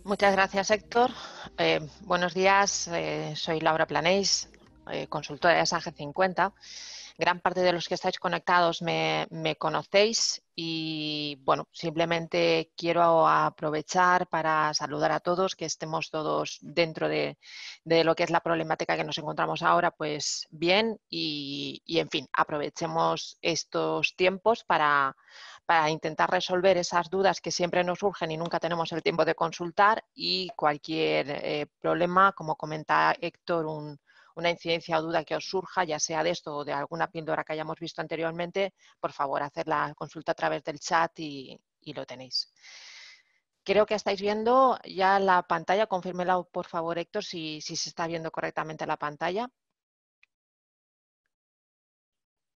Muchas gracias, Héctor. Buenos días, soy Laura Planeix, consultora de SAGE 50. Gran parte de los que estáis conectados me conocéis y, bueno, simplemente quiero aprovechar para saludar a todos, que estemos todos dentro de lo que es la problemática que nos encontramos ahora, pues bien, y en fin, aprovechemos estos tiempos para intentar resolver esas dudas que siempre nos surgen y nunca tenemos el tiempo de consultar, y cualquier problema, como comenta Héctor, una incidencia o duda que os surja, ya sea de esto o de alguna píldora que hayamos visto anteriormente, por favor, haced la consulta a través del chat y lo tenéis. Creo que estáis viendo ya la pantalla. Confírmela, por favor, Héctor, si se está viendo correctamente la pantalla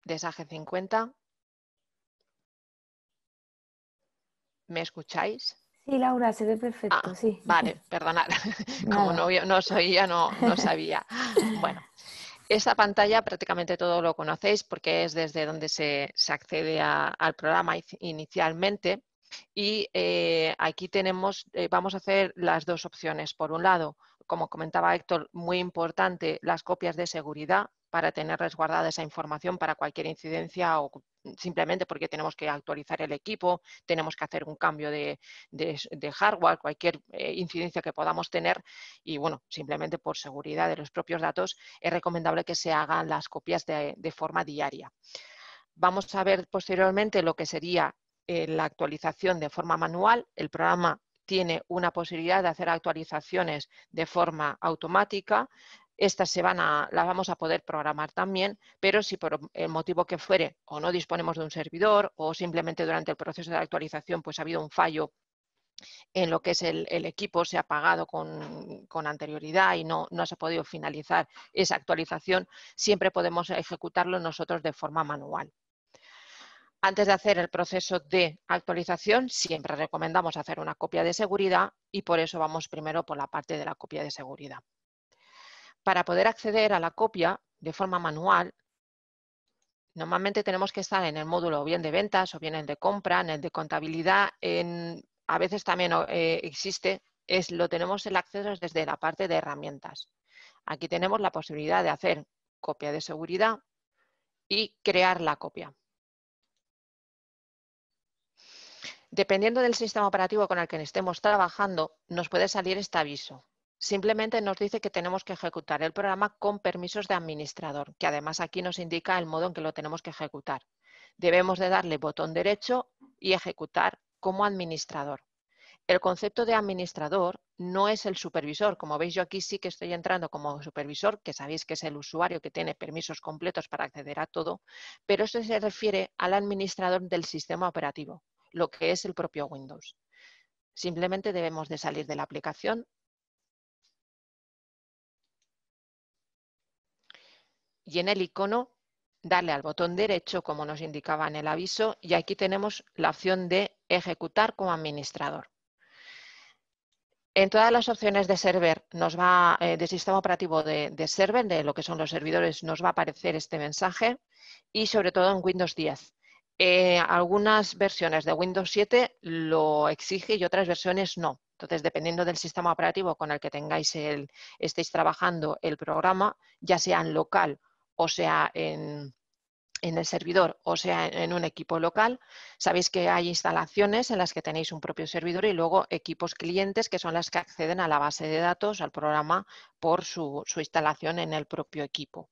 de SAGE 50. ¿Me escucháis? Sí, Laura, se ve perfecto, Ah, sí. vale, perdonad. Como Nada. no os oía, no sabía. Bueno, esta pantalla prácticamente todo lo conocéis porque es desde donde se accede al programa inicialmente. Y aquí vamos a hacer las dos opciones. Por un lado, como comentaba Héctor, muy importante, las copias de seguridad para tener resguardada esa información para cualquier incidencia o simplemente porque tenemos que actualizar el equipo, tenemos que hacer un cambio de hardware, cualquier incidencia que podamos tener, y bueno, simplemente por seguridad de los propios datos es recomendable que se hagan las copias de forma diaria. Vamos a ver posteriormente lo que sería la actualización de forma manual. El programa tiene una posibilidad de hacer actualizaciones de forma automática. Estas las vamos a poder programar también, pero si por el motivo que fuere o no disponemos de un servidor o simplemente durante el proceso de actualización pues ha habido un fallo en lo que es el equipo, se ha apagado con anterioridad y no se ha podido finalizar esa actualización, siempre podemos ejecutarlo nosotros de forma manual. Antes de hacer el proceso de actualización, siempre recomendamos hacer una copia de seguridad y por eso vamos primero por la parte de la copia de seguridad. Para poder acceder a la copia de forma manual, normalmente tenemos que estar en el módulo o bien de ventas o bien en el de compra, en el de contabilidad. A veces también existe, lo tenemos el acceso desde la parte de herramientas. Aquí tenemos la posibilidad de hacer copia de seguridad y crear la copia. Dependiendo del sistema operativo con el que estemos trabajando, nos puede salir este aviso. Simplemente nos dice que tenemos que ejecutar el programa con permisos de administrador, que además aquí nos indica el modo en que lo tenemos que ejecutar. Debemos de darle botón derecho y ejecutar como administrador. El concepto de administrador no es el supervisor. Como veis, yo aquí sí que estoy entrando como supervisor, que sabéis que es el usuario que tiene permisos completos para acceder a todo, pero eso se refiere al administrador del sistema operativo, lo que es el propio Windows. Simplemente debemos de salir de la aplicación y en el icono darle al botón derecho, como nos indicaba en el aviso, y aquí tenemos la opción de ejecutar como administrador. En todas las opciones de server de sistema operativo de server, de lo que son los servidores, nos va a aparecer este mensaje, y sobre todo en Windows 10. Algunas versiones de Windows 7 lo exige y otras versiones no. Entonces, dependiendo del sistema operativo con el que estéis trabajando el programa, ya sea en local o sea en el servidor o sea en un equipo local, sabéis que hay instalaciones en las que tenéis un propio servidor y luego equipos clientes, que son las que acceden a la base de datos, al programa, por su instalación en el propio equipo.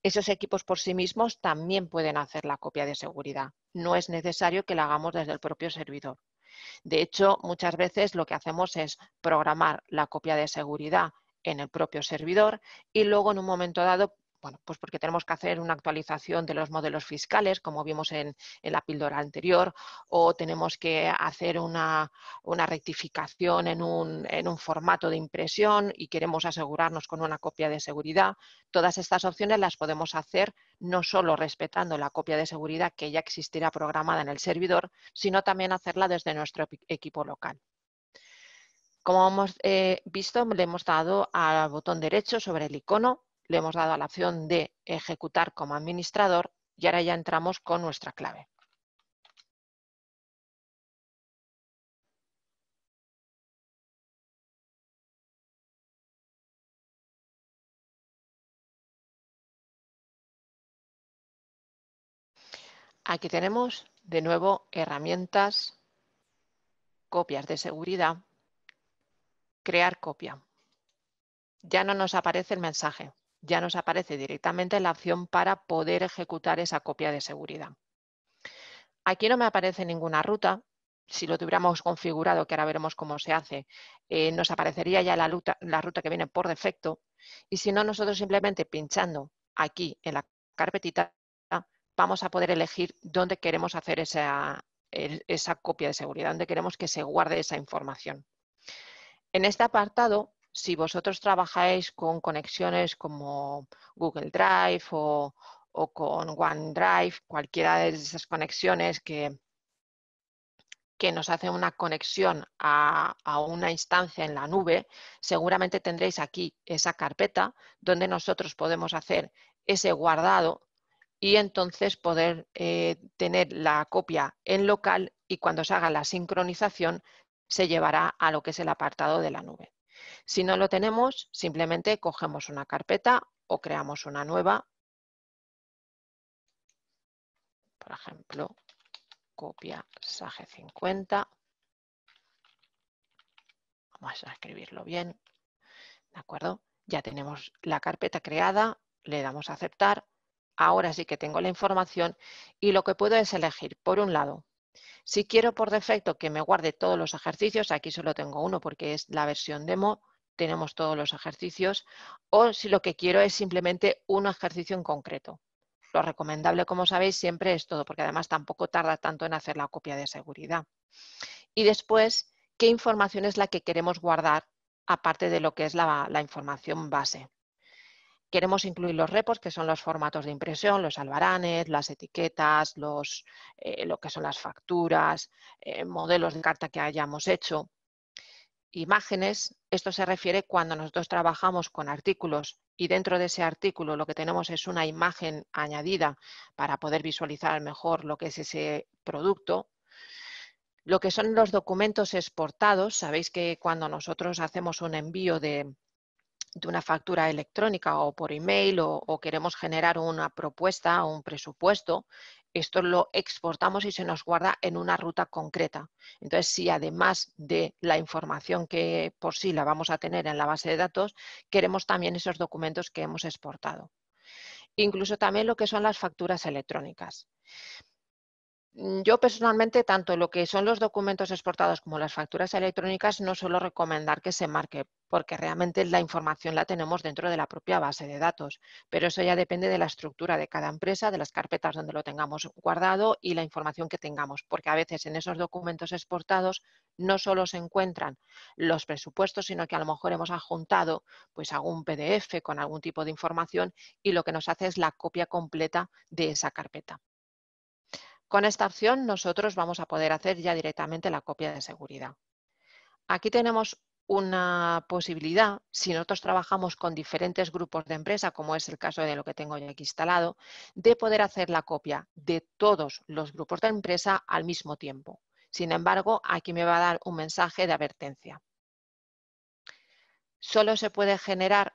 Esos equipos por sí mismos también pueden hacer la copia de seguridad. No es necesario que la hagamos desde el propio servidor. De hecho, muchas veces lo que hacemos es programar la copia de seguridad en el propio servidor y luego en un momento dado, bueno, pues porque tenemos que hacer una actualización de los modelos fiscales, como vimos en la píldora anterior, o tenemos que hacer una rectificación en un formato de impresión y queremos asegurarnos con una copia de seguridad. Todas estas opciones las podemos hacer no solo respetando la copia de seguridad que ya existirá programada en el servidor, sino también hacerla desde nuestro equipo local. Como hemos visto, le hemos dado al botón derecho sobre el icono, le hemos dado a la opción de ejecutar como administrador y ahora ya entramos con nuestra clave. Aquí tenemos de nuevo herramientas, copias de seguridad, crear copia. Ya no nos aparece el mensaje, ya nos aparece directamente la opción para poder ejecutar esa copia de seguridad. Aquí no me aparece ninguna ruta. Si lo tuviéramos configurado, que ahora veremos cómo se hace, nos aparecería ya la ruta que viene por defecto. Y si no, nosotros simplemente pinchando aquí en la carpetita vamos a poder elegir dónde queremos hacer esa copia de seguridad, dónde queremos que se guarde esa información. En este apartado, si vosotros trabajáis con conexiones como Google Drive o con OneDrive, cualquiera de esas conexiones que nos hace una conexión a una instancia en la nube, seguramente tendréis aquí esa carpeta donde nosotros podemos hacer ese guardado y entonces poder tener la copia en local y cuando se haga la sincronización se llevará a lo que es el apartado de la nube. Si no lo tenemos, simplemente cogemos una carpeta o creamos una nueva, por ejemplo, copia SAGE 50. Vamos a escribirlo bien, ¿de acuerdo? Ya tenemos la carpeta creada, le damos a aceptar. Ahora sí que tengo la información y lo que puedo es elegir, por un lado, si quiero por defecto que me guarde todos los ejercicios, aquí solo tengo uno porque es la versión demo, tenemos todos los ejercicios, o si lo que quiero es simplemente un ejercicio en concreto. Lo recomendable, como sabéis, siempre es todo, porque además tampoco tarda tanto en hacer la copia de seguridad. Y después, ¿qué información es la que queremos guardar aparte de lo que es la información base? Queremos incluir los repos, que son los formatos de impresión, los albaranes, las etiquetas, lo que son las facturas, modelos de carta que hayamos hecho. Imágenes, esto se refiere cuando nosotros trabajamos con artículos y dentro de ese artículo lo que tenemos es una imagen añadida para poder visualizar mejor lo que es ese producto. Lo que son los documentos exportados, sabéis que cuando nosotros hacemos un envío de una factura electrónica o por email o queremos generar una propuesta o un presupuesto, esto lo exportamos y se nos guarda en una ruta concreta. Entonces, si además de la información que por sí la vamos a tener en la base de datos, queremos también esos documentos que hemos exportado. Incluso también lo que son las facturas electrónicas. Yo personalmente, tanto lo que son los documentos exportados como las facturas electrónicas, no suelo recomendar que se marque, porque realmente la información la tenemos dentro de la propia base de datos, pero eso ya depende de la estructura de cada empresa, de las carpetas donde lo tengamos guardado y la información que tengamos, porque a veces en esos documentos exportados no solo se encuentran los presupuestos, sino que a lo mejor hemos adjuntado pues algún PDF con algún tipo de información y lo que nos hace es la copia completa de esa carpeta. Con esta opción nosotros vamos a poder hacer ya directamente la copia de seguridad. Aquí tenemos una posibilidad, si nosotros trabajamos con diferentes grupos de empresa, como es el caso de lo que tengo yo aquí instalado, de poder hacer la copia de todos los grupos de empresa al mismo tiempo. Sin embargo, aquí me va a dar un mensaje de advertencia. Solo se puede generar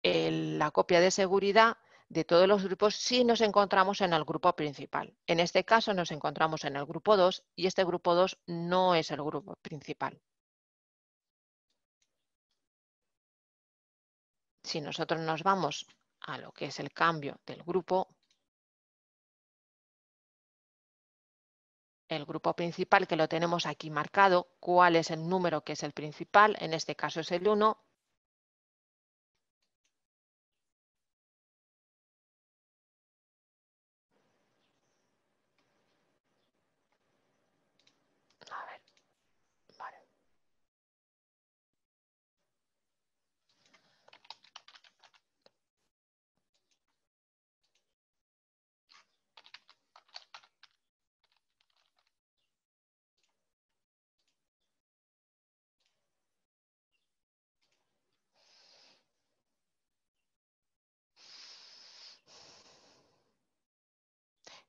la copia de seguridad de todos los grupos si nos encontramos en el grupo principal. En este caso nos encontramos en el grupo 2 y este grupo 2 no es el grupo principal. Si nosotros nos vamos a lo que es el cambio del grupo, el grupo principal que lo tenemos aquí marcado, cuál es el número que es el principal, en este caso es el 1. A ver, vale.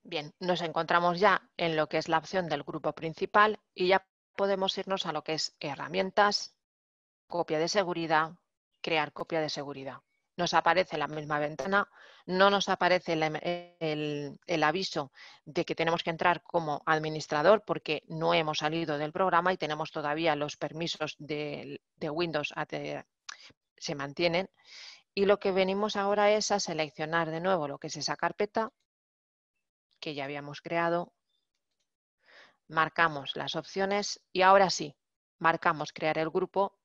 Bien, nos encontramos ya en lo que es la opción del grupo principal y ya podemos irnos a lo que es herramientas, copia de seguridad, crear copia de seguridad. nos aparece la misma ventana, no nos aparece el aviso de que tenemos que entrar como administrador porque no hemos salido del programa y tenemos todavía los permisos de Windows se mantienen. Y lo que venimos ahora es a seleccionar de nuevo lo que es esa carpeta que ya habíamos creado. Marcamos las opciones y ahora sí, marcamos crear el grupo.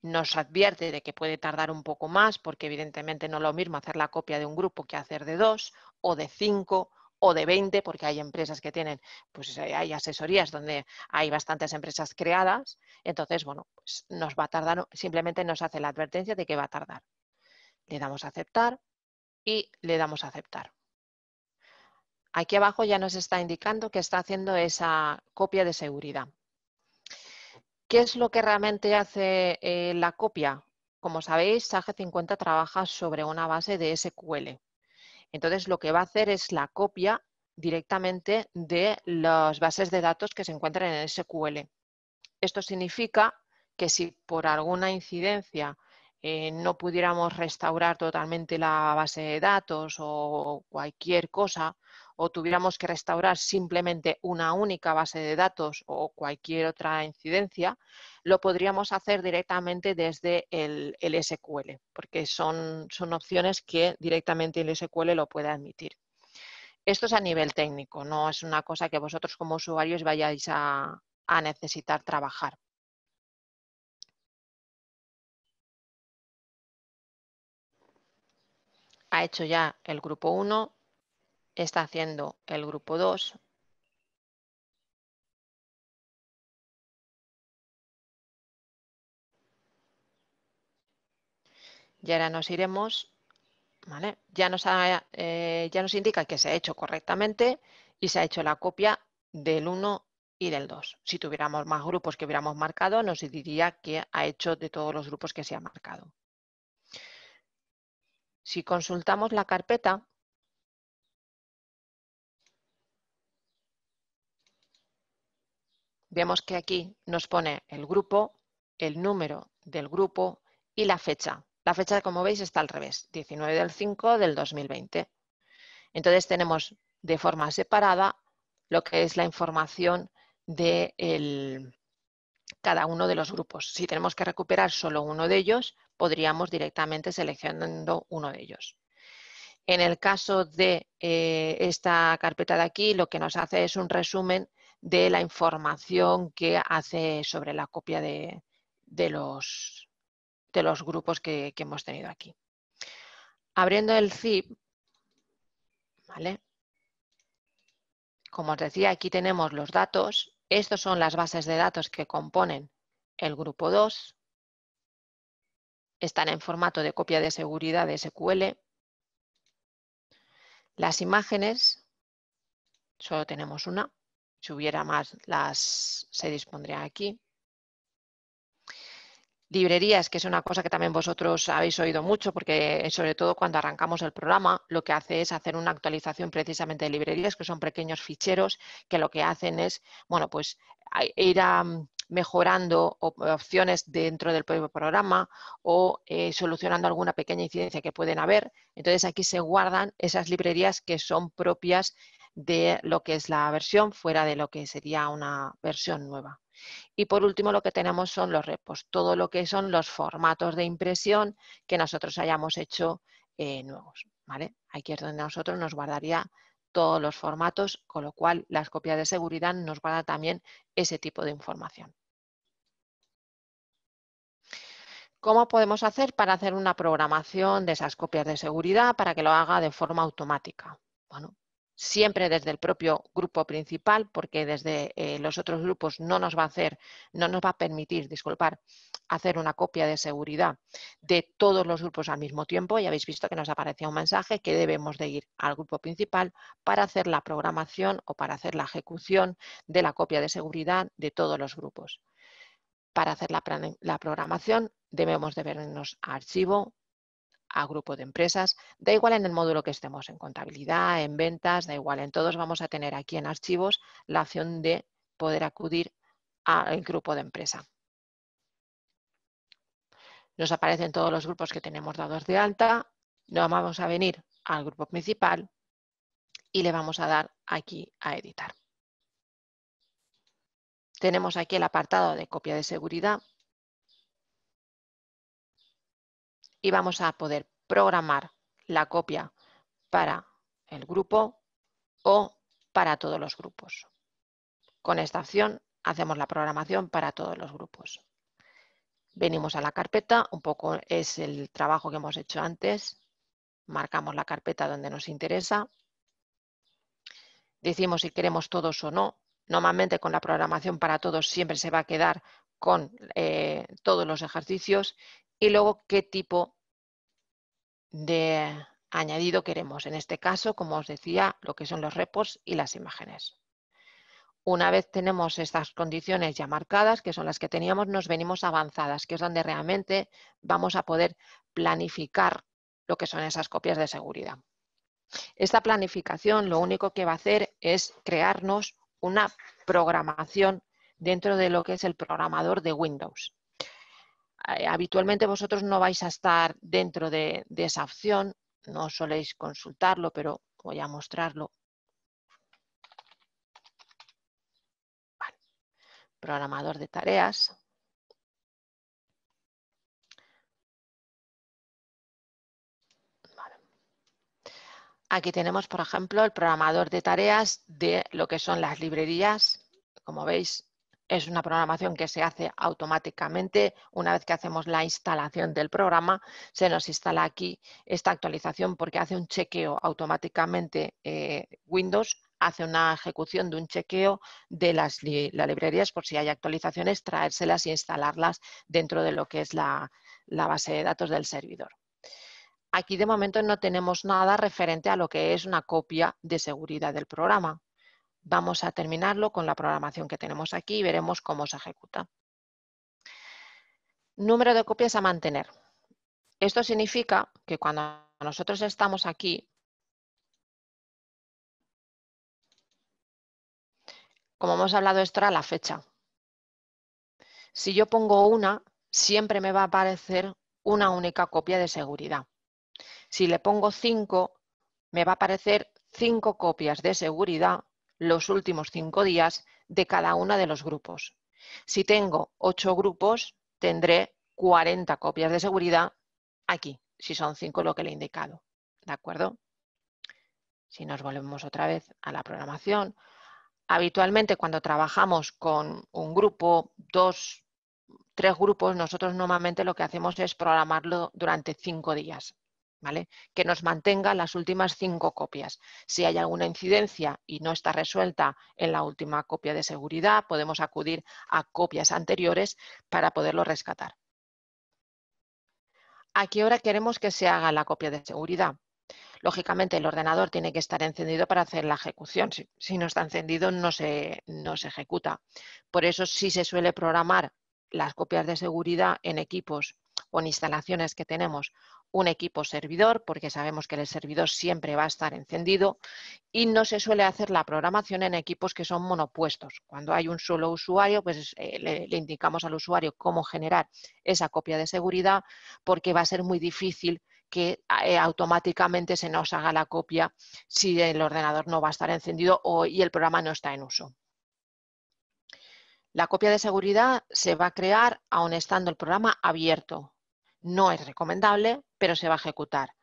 Nos advierte de que puede tardar un poco más porque evidentemente no es lo mismo hacer la copia de un grupo que hacer de 2 o de 5 o de 20, porque hay empresas que tienen, pues hay asesorías donde hay bastantes empresas creadas. Entonces, bueno, pues nos va a tardar, simplemente nos hace la advertencia de que va a tardar. Le damos a aceptar y le damos a aceptar. Aquí abajo ya nos está indicando que está haciendo esa copia de seguridad. ¿Qué es lo que realmente hace la copia? Como sabéis, Sage 50 trabaja sobre una base de SQL. Entonces, lo que va a hacer es la copia directamente de las bases de datos que se encuentran en SQL. Esto significa que si por alguna incidencia no pudiéramos restaurar totalmente la base de datos o cualquier cosa, o tuviéramos que restaurar simplemente una única base de datos o cualquier otra incidencia, lo podríamos hacer directamente desde el SQL, porque son opciones que directamente el SQL lo puede admitir. Esto es a nivel técnico, no es una cosa que vosotros como usuarios vayáis a necesitar trabajar. Ha hecho ya el grupo 1, está haciendo el grupo 2. Y ahora nos iremos, ¿vale? Ya nos indica que se ha hecho correctamente y se ha hecho la copia del 1 y del 2. Si tuviéramos más grupos que hubiéramos marcado, nos diría que ha hecho de todos los grupos que se ha marcado. Si consultamos la carpeta, vemos que aquí nos pone el grupo, el número del grupo y la fecha. La fecha, como veis, está al revés, 19 del 5 del 2020. Entonces tenemos de forma separada lo que es la información de cada uno de los grupos. Si tenemos que recuperar solo uno de ellos, podríamos directamente seleccionando uno de ellos. En el caso de esta carpeta de aquí, lo que nos hace es un resumen de la información que hace sobre la copia de los grupos que hemos tenido aquí. Abriendo el zip, ¿vale? Como os decía, aquí tenemos los datos. Estos son las bases de datos que componen el grupo 2. Están en formato de copia de seguridad de SQL. Las imágenes, solo tenemos una. Si hubiera más, se dispondrían aquí. Librerías, que es una cosa que también vosotros habéis oído mucho, porque sobre todo cuando arrancamos el programa, lo que hace es hacer una actualización precisamente de librerías, que son pequeños ficheros que lo que hacen es, bueno, pues ir mejorando opciones dentro del propio programa o solucionando alguna pequeña incidencia que pueden haber. Entonces aquí se guardan esas librerías que son propias de lo que es la versión, fuera de lo que sería una versión nueva. Y por último lo que tenemos son los repos, todo lo que son los formatos de impresión que nosotros hayamos hecho nuevos, ¿vale? Aquí es donde nosotros nos guardaría todos los formatos, con lo cual las copias de seguridad nos guarda también ese tipo de información. ¿Cómo podemos hacer para hacer una programación de esas copias de seguridad para que lo haga de forma automática? Bueno, siempre desde el propio grupo principal, porque desde los otros grupos no nos va a permitir, hacer una copia de seguridad de todos los grupos al mismo tiempo. Ya habéis visto que nos aparecía un mensaje que debemos de ir al grupo principal para hacer la programación o para hacer la ejecución de la copia de seguridad de todos los grupos. Para hacer la programación debemos de vernos a archivo, a grupo de empresas, da igual en el módulo que estemos, en contabilidad, en ventas, da igual, en todos vamos a tener aquí en archivos la opción de poder acudir al grupo de empresa. Nos aparecen todos los grupos que tenemos dados de alta. Nos vamos a venir al grupo principal y le vamos a dar aquí a editar. Tenemos aquí el apartado de copia de seguridad y vamos a poder programar la copia para el grupo o para todos los grupos. Con esta opción hacemos la programación para todos los grupos. Venimos a la carpeta, un poco es el trabajo que hemos hecho antes. Marcamos la carpeta donde nos interesa. Decimos si queremos todos o no. Normalmente con la programación para todos siempre se va a quedar con todos los ejercicios y luego qué tipo de añadido queremos. En este caso, como os decía, lo que son los repos y las imágenes. Una vez tenemos estas condiciones ya marcadas, que son las que teníamos, nos venimos a avanzadas, que es donde realmente vamos a poder planificar lo que son esas copias de seguridad. Esta planificación lo único que va a hacer es crearnos una programación dentro de lo que es el programador de Windows. Habitualmente vosotros no vais a estar dentro de esa opción, no soléis consultarlo, pero voy a mostrarlo. Vale. Programador de tareas. Vale. Aquí tenemos, por ejemplo, el programador de tareas de lo que son las librerías. Como veis, es una programación que se hace automáticamente. Una vez que hacemos la instalación del programa, se nos instala aquí esta actualización porque hace un chequeo automáticamente. Windows hace una ejecución de un chequeo de las librerías por si hay actualizaciones, traérselas e instalarlas dentro de lo que es la base de datos del servidor. Aquí de momento no tenemos nada referente a lo que es una copia de seguridad del programa. Vamos a terminarlo con la programación que tenemos aquí y veremos cómo se ejecuta. Número de copias a mantener. Esto significa que cuando nosotros estamos aquí, como hemos hablado, esto era la fecha. Si yo pongo una, siempre me va a aparecer una única copia de seguridad. Si le pongo 5, me va a aparecer 5 copias de seguridad los últimos 5 días de cada uno de los grupos. Si tengo 8 grupos, tendré 40 copias de seguridad aquí, si son 5 lo que le he indicado. ¿De acuerdo? Si nos volvemos otra vez a la programación, habitualmente cuando trabajamos con un grupo, 2, 3 grupos, nosotros normalmente lo que hacemos es programarlo durante 5 días. ¿Vale? Que nos mantenga las últimas 5 copias. Si hay alguna incidencia y no está resuelta en la última copia de seguridad, podemos acudir a copias anteriores para poderlo rescatar. ¿A qué hora queremos que se haga la copia de seguridad? Lógicamente el ordenador tiene que estar encendido para hacer la ejecución. Si no está encendido no se ejecuta. Por eso sí se suele programar las copias de seguridad en equipos o en instalaciones que tenemos un equipo servidor, porque sabemos que el servidor siempre va a estar encendido, y no se suele hacer la programación en equipos que son monopuestos. Cuando hay un solo usuario, pues le indicamos al usuario cómo generar esa copia de seguridad, porque va a ser muy difícil que automáticamente se nos haga la copia si el ordenador no va a estar encendido y el programa no está en uso. La copia de seguridad se va a crear aun estando el programa abierto. No es recomendable, pero se va a ejecutar.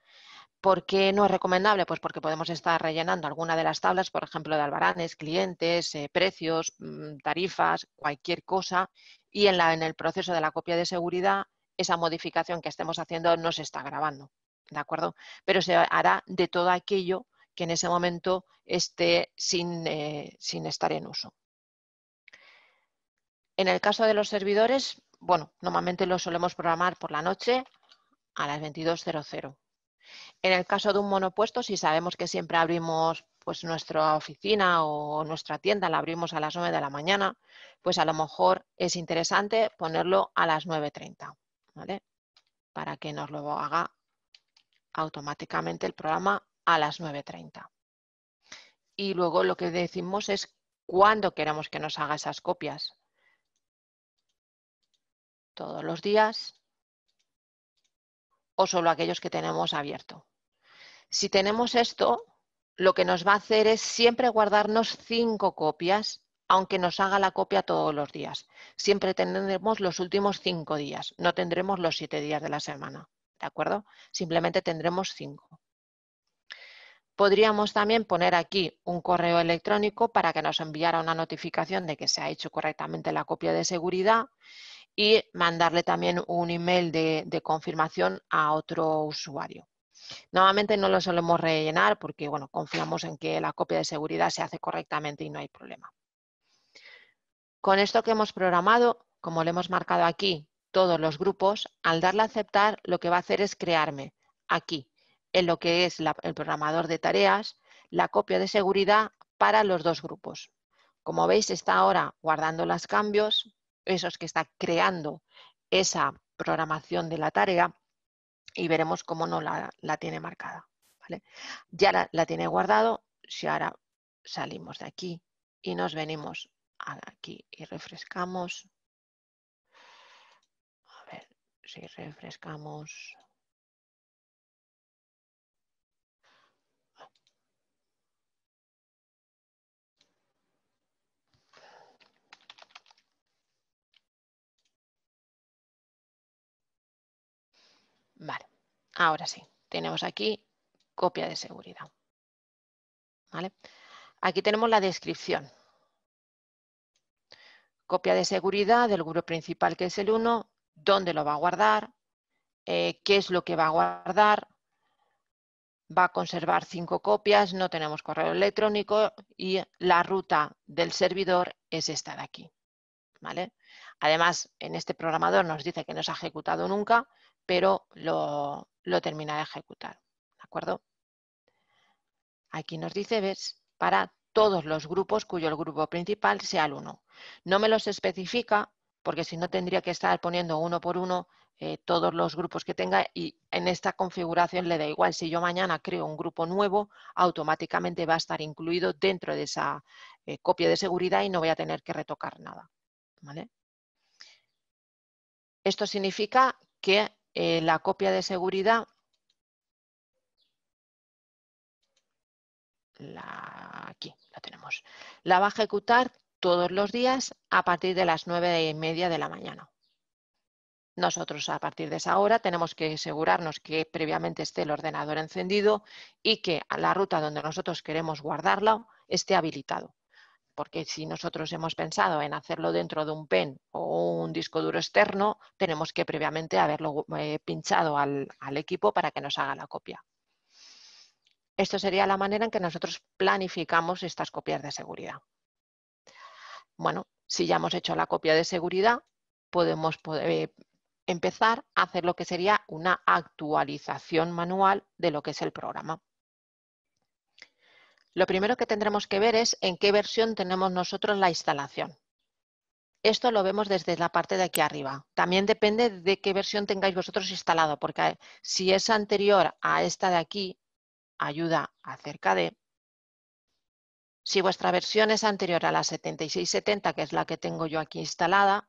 ¿Por qué no es recomendable? Pues porque podemos estar rellenando alguna de las tablas, por ejemplo, de albaranes, clientes, precios, tarifas, cualquier cosa, y en el proceso de la copia de seguridad, esa modificación que estemos haciendo no se está grabando, ¿de acuerdo? Pero se hará de todo aquello que en ese momento esté sin estar en uso. En el caso de los servidores, bueno, normalmente los solemos programar por la noche a las 22:00. En el caso de un monopuesto, si sabemos que siempre abrimos pues nuestra oficina o nuestra tienda, la abrimos a las 9 de la mañana, pues a lo mejor es interesante ponerlo a las 9:30, ¿vale? Para que nos lo haga automáticamente el programa a las 9:30. Y luego lo que decimos es cuándo queremos que nos haga esas copias. Todos los días, o solo aquellos que tenemos abierto. Si tenemos esto, lo que nos va a hacer es siempre guardarnos 5 copias, aunque nos haga la copia todos los días. Siempre tendremos los últimos 5 días, no tendremos los 7 días de la semana, ¿de acuerdo? Simplemente tendremos 5. Podríamos también poner aquí un correo electrónico para que nos enviara una notificación de que se ha hecho correctamente la copia de seguridad y mandarle también un email de confirmación a otro usuario. Normalmente no lo solemos rellenar porque, bueno, confiamos en que la copia de seguridad se hace correctamente y no hay problema. Con esto que hemos programado, como le hemos marcado aquí todos los grupos, al darle a aceptar, lo que va a hacer es crearme aquí, en lo que es el programador de tareas, la copia de seguridad para los 2 grupos. Como veis, está ahora guardando los cambios, esos que está creando esa programación de la tarea, y veremos cómo no la tiene marcada, ¿vale? Ya la tiene guardado. Si ahora salimos de aquí y nos venimos aquí y refrescamos, a ver si refrescamos. Vale, ahora sí, tenemos aquí copia de seguridad, ¿vale? Aquí tenemos la descripción. Copia de seguridad del grupo principal, que es el 1, dónde lo va a guardar, qué es lo que va a guardar. Va a conservar 5 copias, no tenemos correo electrónico y la ruta del servidor es esta de aquí, ¿vale? Además, en este programador nos dice que no se ha ejecutado nunca, pero lo termina de ejecutar, ¿de acuerdo? Aquí nos dice, ¿ves? Para todos los grupos cuyo el grupo principal sea el 1. No me los especifica porque si no tendría que estar poniendo uno por uno todos los grupos que tenga, y en esta configuración le da igual. Si yo mañana creo un grupo nuevo, automáticamente va a estar incluido dentro de esa copia de seguridad y no voy a tener que retocar nada, ¿vale? Esto significa que la copia de seguridad aquí la tenemos. La va a ejecutar todos los días a partir de las 9:30 de la mañana. Nosotros a partir de esa hora tenemos que asegurarnos que previamente esté el ordenador encendido y que a la ruta donde nosotros queremos guardarlo esté habilitado. Porque si nosotros hemos pensado en hacerlo dentro de un pen o un disco duro externo, tenemos que previamente haberlo pinchado al equipo para que nos haga la copia. Esto sería la manera en que nosotros planificamos estas copias de seguridad. Bueno, si ya hemos hecho la copia de seguridad, podemos empezar a hacer lo que sería una actualización manual de lo que es el programa. Lo primero que tendremos que ver es en qué versión tenemos nosotros la instalación. Esto lo vemos desde la parte de aquí arriba. También depende de qué versión tengáis vosotros instalado, porque si es anterior a esta de aquí, ayuda acerca de. Si vuestra versión es anterior a la 7670, que es la que tengo yo aquí instalada,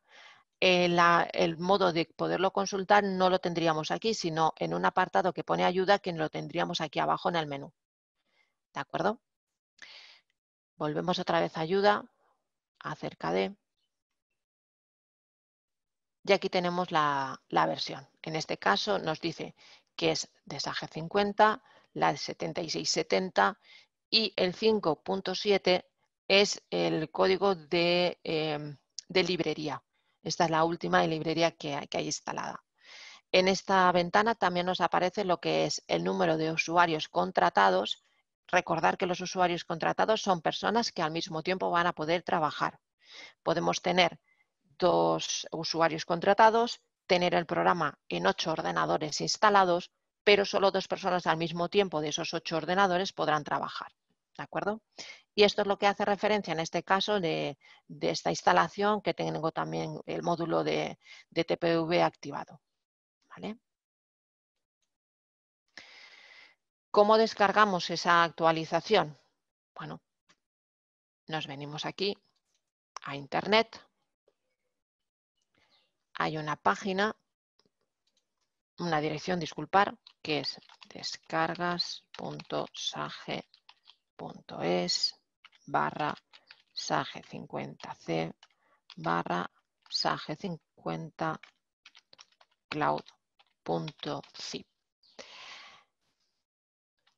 el modo de poderlo consultar no lo tendríamos aquí, sino en un apartado que pone ayuda, que lo tendríamos aquí abajo en el menú. ¿De acuerdo? Volvemos otra vez a ayuda, acerca de. Y aquí tenemos la versión. En este caso nos dice que es de SAGE 50, la de 7670 y el 5.7 es el código de librería. Esta es la última librería que hay instalada. En esta ventana también nos aparece lo que es el número de usuarios contratados. Recordar que los usuarios contratados son personas que al mismo tiempo van a poder trabajar. Podemos tener 2 usuarios contratados, tener el programa en 8 ordenadores instalados, pero solo 2 personas al mismo tiempo de esos 8 ordenadores podrán trabajar. ¿De acuerdo? Y esto es lo que hace referencia en este caso de esta instalación, que tengo también el módulo de TPV activado. ¿Vale? ¿Cómo descargamos esa actualización? Bueno, nos venimos aquí a Internet. Hay una página una dirección, disculpar, que es descargas.sage.es barra sage50c barra sage50 cloud.zip.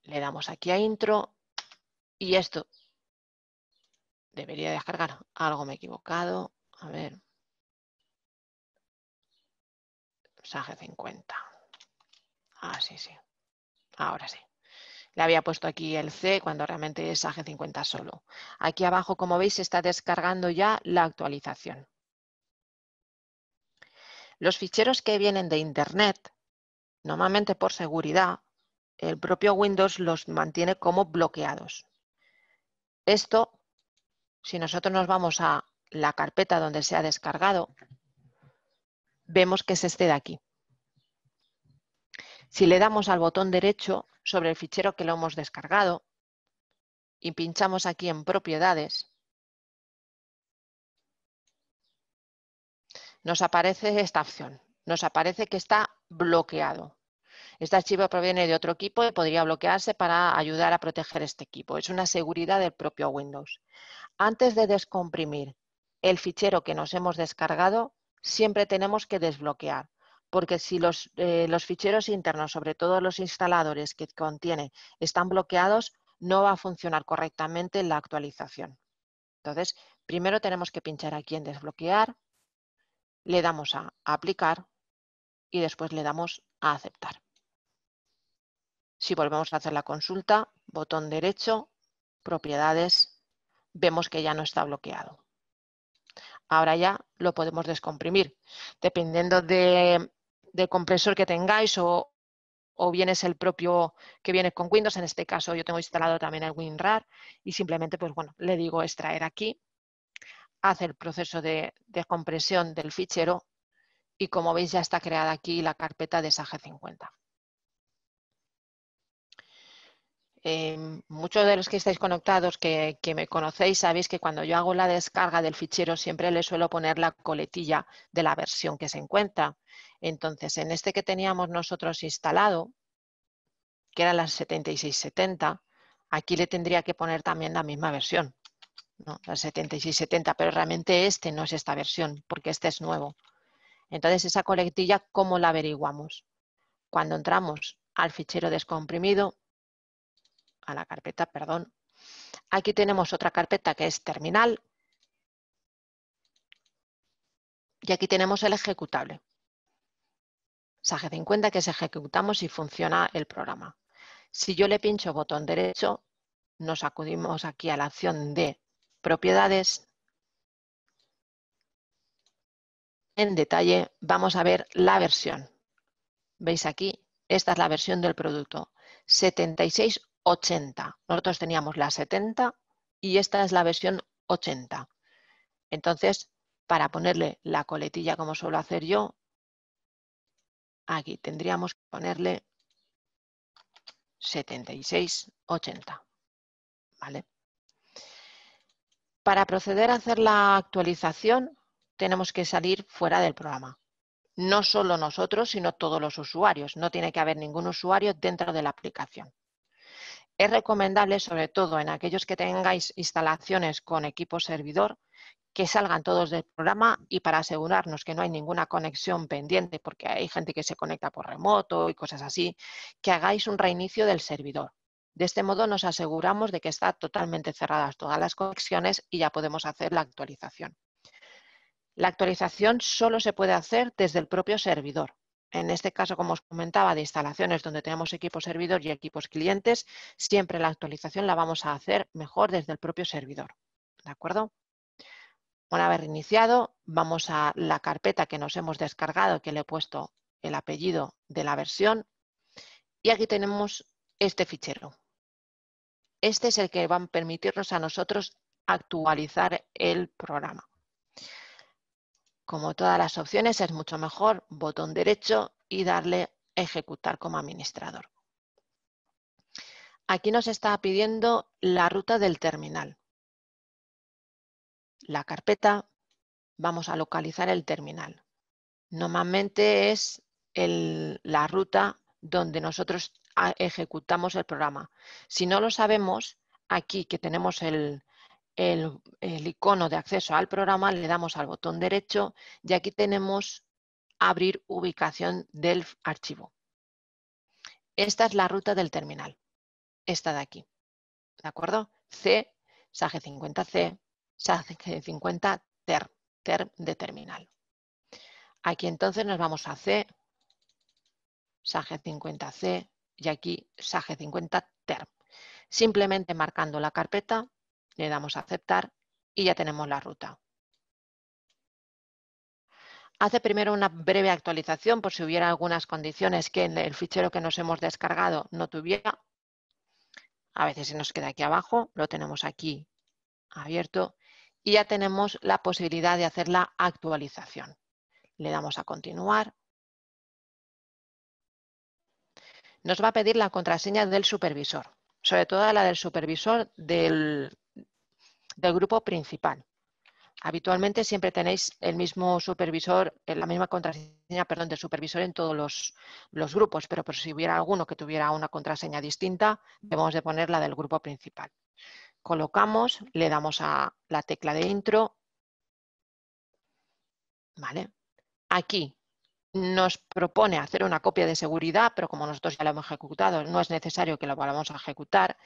Le damos aquí a intro y esto debería descargar. Algo me he equivocado. A ver. Sage50. Ah, sí, sí. Ahora sí. Le había puesto aquí el C cuando realmente es Sage50 solo. Aquí abajo, como veis, se está descargando ya la actualización. Los ficheros que vienen de Internet, normalmente por seguridad, el propio Windows los mantiene como bloqueados. Esto, si nosotros nos vamos a la carpeta donde se ha descargado, vemos que es este de aquí. Si le damos al botón derecho sobre el fichero que lo hemos descargado y pinchamos aquí en propiedades, nos aparece esta opción. Nos aparece que está bloqueado. Este archivo proviene de otro equipo y podría bloquearse para ayudar a proteger este equipo. Es una seguridad del propio Windows. Antes de descomprimir el fichero que nos hemos descargado, siempre tenemos que desbloquear, porque si los ficheros internos, sobre todo los instaladores que contiene, están bloqueados, no va a funcionar correctamente la actualización. Entonces, primero tenemos que pinchar aquí en desbloquear, le damos a aplicar y después le damos a aceptar. Si volvemos a hacer la consulta, botón derecho, propiedades, vemos que ya no está bloqueado. Ahora ya lo podemos descomprimir. Dependiendo del compresor que tengáis o bien es el propio que viene con Windows, en este caso yo tengo instalado también el WinRAR y simplemente pues bueno, le digo extraer aquí, hace el proceso de compresión del fichero y como veis ya está creada aquí la carpeta de Sage50. Muchos de los que estáis conectados, que me conocéis, sabéis que cuando yo hago la descarga del fichero siempre le suelo poner la coletilla de la versión que se encuentra. Entonces, en este que teníamos nosotros instalado, que era la 7670, aquí le tendría que poner también la misma versión, ¿no? La 7670, pero realmente este no es esta versión, porque este es nuevo. Entonces, esa coletilla, ¿cómo la averiguamos? Cuando entramos al fichero descomprimido, a la carpeta, perdón. Aquí tenemos otra carpeta que es terminal y aquí tenemos el ejecutable. Sage50 que es ejecutamos y funciona el programa. Si yo le pincho botón derecho, nos acudimos aquí a la opción de propiedades. En detalle vamos a ver la versión. ¿Veis aquí? Esta es la versión del producto. 7680. Nosotros teníamos la 70 y esta es la versión 80. Entonces, para ponerle la coletilla como suelo hacer yo, aquí tendríamos que ponerle 7680. ¿Vale? Para proceder a hacer la actualización, tenemos que salir fuera del programa. No solo nosotros, sino todos los usuarios. No tiene que haber ningún usuario dentro de la aplicación. Es recomendable, sobre todo en aquellos que tengáis instalaciones con equipo servidor, que salgan todos del programa y para asegurarnos que no hay ninguna conexión pendiente, porque hay gente que se conecta por remoto y cosas así, que hagáis un reinicio del servidor. De este modo nos aseguramos de que están totalmente cerradas todas las conexiones y ya podemos hacer la actualización. La actualización solo se puede hacer desde el propio servidor. En este caso, como os comentaba, de instalaciones donde tenemos equipos servidor y equipos clientes, siempre la actualización la vamos a hacer mejor desde el propio servidor. ¿De acuerdo? Una vez reiniciado, vamos a la carpeta que nos hemos descargado, que le he puesto el apellido de la versión, y aquí tenemos este fichero. Este es el que va a permitirnos a nosotros actualizar el programa. Como todas las opciones, es mucho mejor botón derecho y darle a ejecutar como administrador. Aquí nos está pidiendo la ruta del terminal. La carpeta, vamos a localizar el terminal. Normalmente es la ruta donde nosotros ejecutamos el programa. Si no lo sabemos, aquí que tenemos el icono de acceso al programa, le damos al botón derecho y aquí tenemos abrir ubicación del archivo. Esta es la ruta del terminal, esta de aquí, ¿de acuerdo? C, SAGE50C, SAGE50 term de terminal. Aquí entonces nos vamos a C, SAGE50C y aquí SAGE50 term. Simplemente marcando la carpeta, le damos a aceptar y ya tenemos la ruta. Hace primero una breve actualización por si hubiera algunas condiciones que en el fichero que nos hemos descargado no tuviera. A veces se nos queda aquí abajo, lo tenemos aquí abierto y ya tenemos la posibilidad de hacer la actualización. Le damos a continuar. Nos va a pedir la contraseña del supervisor, sobre todo la del supervisor del grupo principal. Habitualmente siempre tenéis el mismo supervisor, la misma contraseña, perdón, del supervisor en todos los grupos, pero por si hubiera alguno que tuviera una contraseña distinta, debemos de poner la del grupo principal. Colocamos, le damos a la tecla de intro. ¿Vale? Aquí nos propone hacer una copia de seguridad, pero como nosotros ya lo hemos ejecutado, no es necesario que lo volvamos a ejecutar.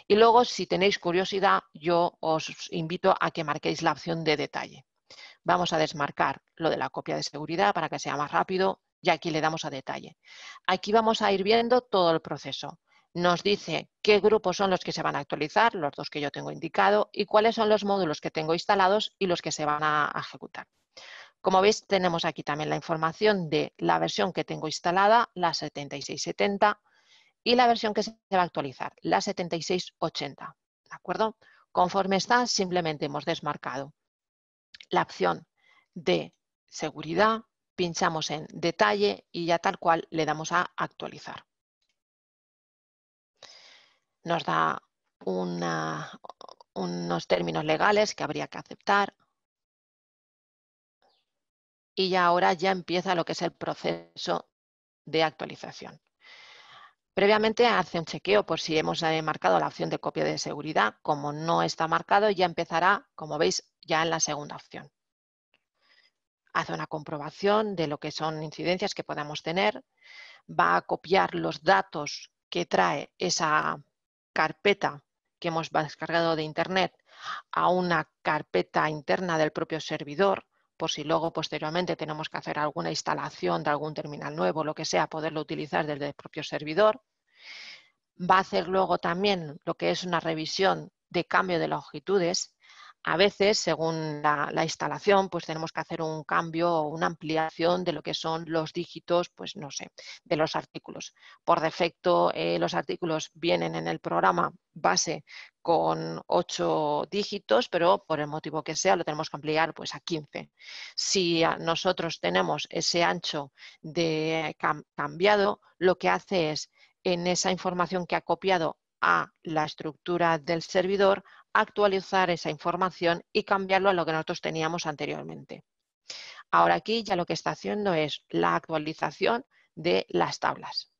Y luego, si tenéis curiosidad, yo os invito a que marquéis la opción de detalle. Vamos a desmarcar lo de la copia de seguridad para que sea más rápido y aquí le damos a detalle. Aquí vamos a ir viendo todo el proceso. Nos dice qué grupos son los que se van a actualizar, los dos que yo tengo indicado, y cuáles son los módulos que tengo instalados y los que se van a ejecutar. Como veis, tenemos aquí también la información de la versión que tengo instalada, la 7670, y la versión que se va a actualizar, la 7680. ¿De acuerdo? Conforme está, simplemente hemos desmarcado la opción de seguridad, pinchamos en detalle y ya tal cual le damos a actualizar. Nos da unos términos legales que habría que aceptar. Y ya ahora ya empieza lo que es el proceso de actualización. Previamente hace un chequeo por si hemos marcado la opción de copia de seguridad. Como no está marcado, ya empezará, como veis, ya en la segunda opción. Hace una comprobación de lo que son incidencias que podamos tener. Va a copiar los datos que trae esa carpeta que hemos descargado de Internet a una carpeta interna del propio servidor, por si luego posteriormente tenemos que hacer alguna instalación de algún terminal nuevo, lo que sea, poderlo utilizar desde el propio servidor. Va a hacer luego también lo que es una revisión de cambio de longitudes. A veces, según la instalación, pues tenemos que hacer un cambio o una ampliación de lo que son los dígitos, pues no sé, de los artículos. Por defecto, los artículos vienen en el programa base con 8 dígitos, pero por el motivo que sea lo tenemos que ampliar pues a 15. Si nosotros tenemos ese ancho de cambiado, lo que hace es en esa información que ha copiado a la estructura del servidor, actualizar esa información y cambiarlo a lo que nosotros teníamos anteriormente. Ahora aquí ya lo que está haciendo es la actualización de las tablas.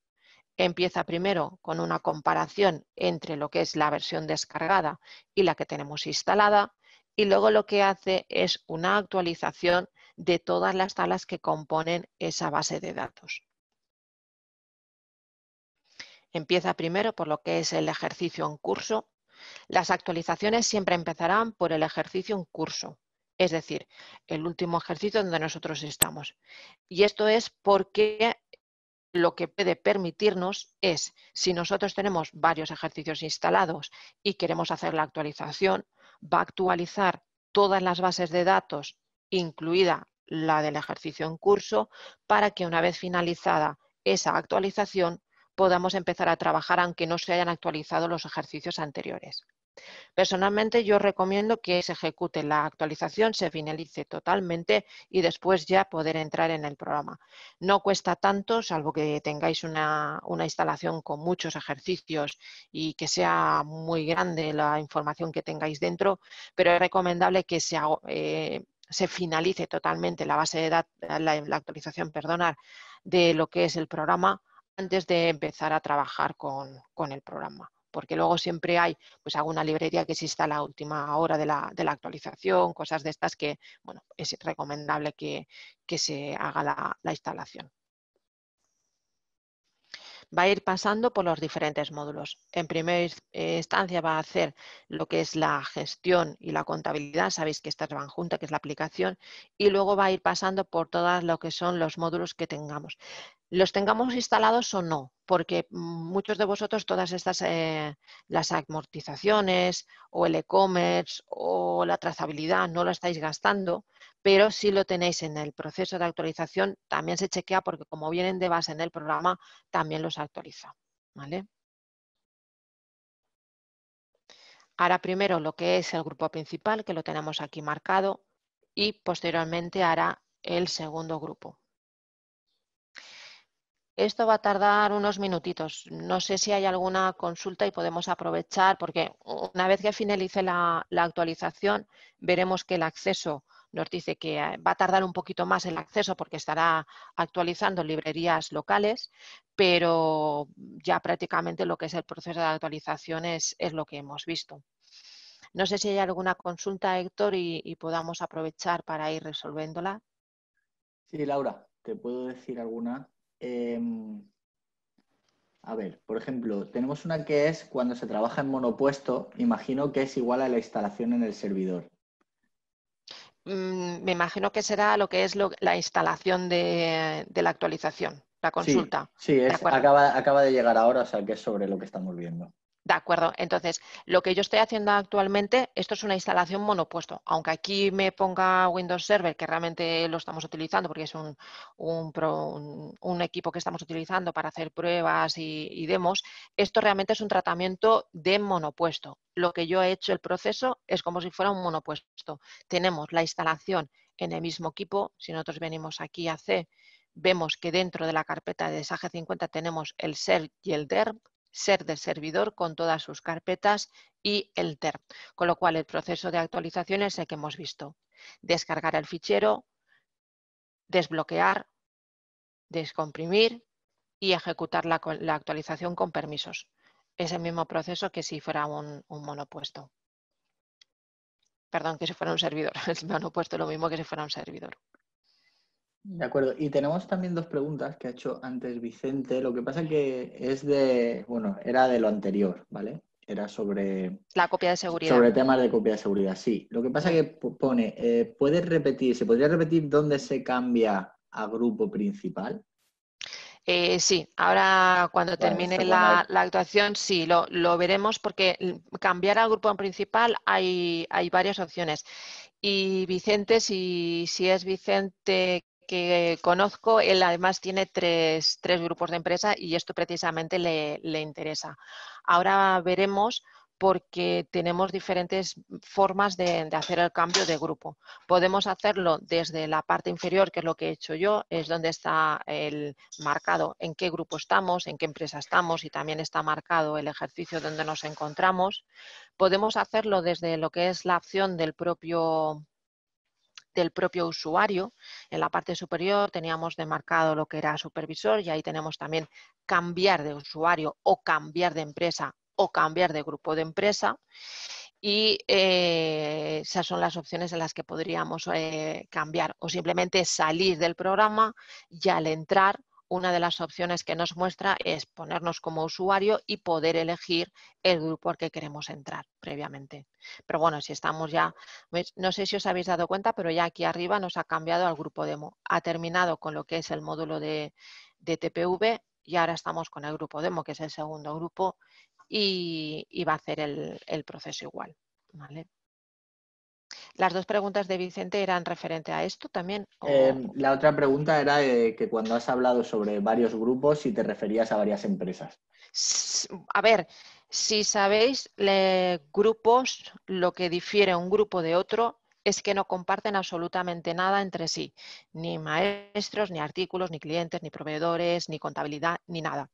Empieza primero con una comparación entre lo que es la versión descargada y la que tenemos instalada y luego lo que hace es una actualización de todas las tablas que componen esa base de datos. Empieza primero por lo que es el ejercicio en curso. Las actualizaciones siempre empezarán por el ejercicio en curso, es decir, el último ejercicio donde nosotros estamos. Y esto es porque lo que puede permitirnos es, si nosotros tenemos varios ejercicios instalados y queremos hacer la actualización, va a actualizar todas las bases de datos, incluida la del ejercicio en curso, para que una vez finalizada esa actualización podamos empezar a trabajar aunque no se hayan actualizado los ejercicios anteriores. Personalmente yo recomiendo que se ejecute la actualización, se finalice totalmente y después ya poder entrar en el programa. No cuesta tanto, salvo que tengáis una instalación con muchos ejercicios y que sea muy grande la información que tengáis dentro, pero es recomendable que se finalice totalmente la base de datos, la actualización, perdonad, de lo que es el programa antes de empezar a trabajar con el programa. Porque luego siempre hay pues alguna librería que se instala a última hora de la actualización, cosas de estas que, bueno, es recomendable que se haga la instalación. Va a ir pasando por los diferentes módulos. En primera instancia va a hacer lo que es la gestión y la contabilidad, sabéis que estas van juntas, que es la aplicación, y luego va a ir pasando por todas lo que son los módulos que tengamos. Los tengamos instalados o no, porque muchos de vosotros todas estas, las amortizaciones o el e-commerce o la trazabilidad no lo estáis gastando, pero si lo tenéis en el proceso de actualización, también se chequea porque como vienen de base en el programa, también los actualiza. ¿Vale? Ahora primero lo que es el grupo principal, que lo tenemos aquí marcado, y posteriormente hará el segundo grupo. Esto va a tardar unos minutitos. No sé si hay alguna consulta y podemos aprovechar, porque una vez que finalice la actualización, veremos que el acceso nos dice que va a tardar un poquito más el acceso porque estará actualizando librerías locales, pero ya prácticamente lo que es el proceso de actualización es lo que hemos visto. No sé si hay alguna consulta, Héctor, y podamos aprovechar para ir resolviéndola. Sí, Laura, te puedo decir alguna. A ver, por ejemplo, tenemos una que es cuando se trabaja en monopuesto, imagino que es igual a la instalación en el servidor. Me imagino que será lo que es la instalación de la actualización, la consulta. Sí, ¿De acuerdo? acaba de llegar ahora, o sea que es sobre lo que estamos viendo. De acuerdo, entonces lo que yo estoy haciendo actualmente, esto es una instalación monopuesto, aunque aquí me ponga Windows Server, que realmente lo estamos utilizando porque es un equipo que estamos utilizando para hacer pruebas y demos, esto realmente es un tratamiento de monopuesto. Lo que yo he hecho, el proceso, es como si fuera un monopuesto. Tenemos la instalación en el mismo equipo, si nosotros venimos aquí a C, vemos que dentro de la carpeta de SAGE50 tenemos el SER y el DER, SER del servidor con todas sus carpetas y el TER, con lo cual el proceso de actualización es el que hemos visto. Descargar el fichero, desbloquear, descomprimir y ejecutar la actualización con permisos. Es el mismo proceso que si fuera un monopuesto. Perdón, que si fuera un servidor. El monopuesto es lo mismo que si fuera un servidor. De acuerdo. Y tenemos también dos preguntas que ha hecho antes Vicente. Lo que pasa que es de, bueno, era de lo anterior, ¿vale? Era sobre... La copia de seguridad. Sobre temas de copia de seguridad, sí. Lo que pasa que pone, ¿puedes repetir? ¿Se podría repetir dónde se cambia a grupo principal? Sí, ahora cuando Vale, termine la actuación sí, lo veremos porque cambiar al grupo principal hay varias opciones. Y Vicente, si es Vicente que conozco, él además tiene tres grupos de empresa y esto precisamente le interesa. Ahora veremos porque tenemos diferentes formas de hacer el cambio de grupo. Podemos hacerlo desde la parte inferior, que es lo que he hecho yo, es donde está el marcado en qué grupo estamos, en qué empresa estamos y también está marcado el ejercicio donde nos encontramos. Podemos hacerlo desde lo que es la opción del propio usuario. En la parte superior teníamos demarcado lo que era supervisor y ahí tenemos también cambiar de usuario o cambiar de empresa o cambiar de grupo de empresa. Y esas son las opciones en las que podríamos cambiar o simplemente salir del programa y al entrar una de las opciones que nos muestra es ponernos como usuario y poder elegir el grupo al que queremos entrar previamente. Pero bueno, si estamos ya, no sé si os habéis dado cuenta, pero ya aquí arriba nos ha cambiado al grupo demo. Ha terminado con lo que es el módulo de TPV y ahora estamos con el grupo demo, que es el segundo grupo, y va a hacer el proceso igual. ¿Vale? Las dos preguntas de Vicente eran referente a esto también. La otra pregunta era que cuando has hablado sobre varios grupos, si te referías a varias empresas. A ver, si sabéis, grupos, lo que difiere un grupo de otro es que no comparten absolutamente nada entre sí, ni maestros, ni artículos, ni clientes, ni proveedores, ni contabilidad, ni nada.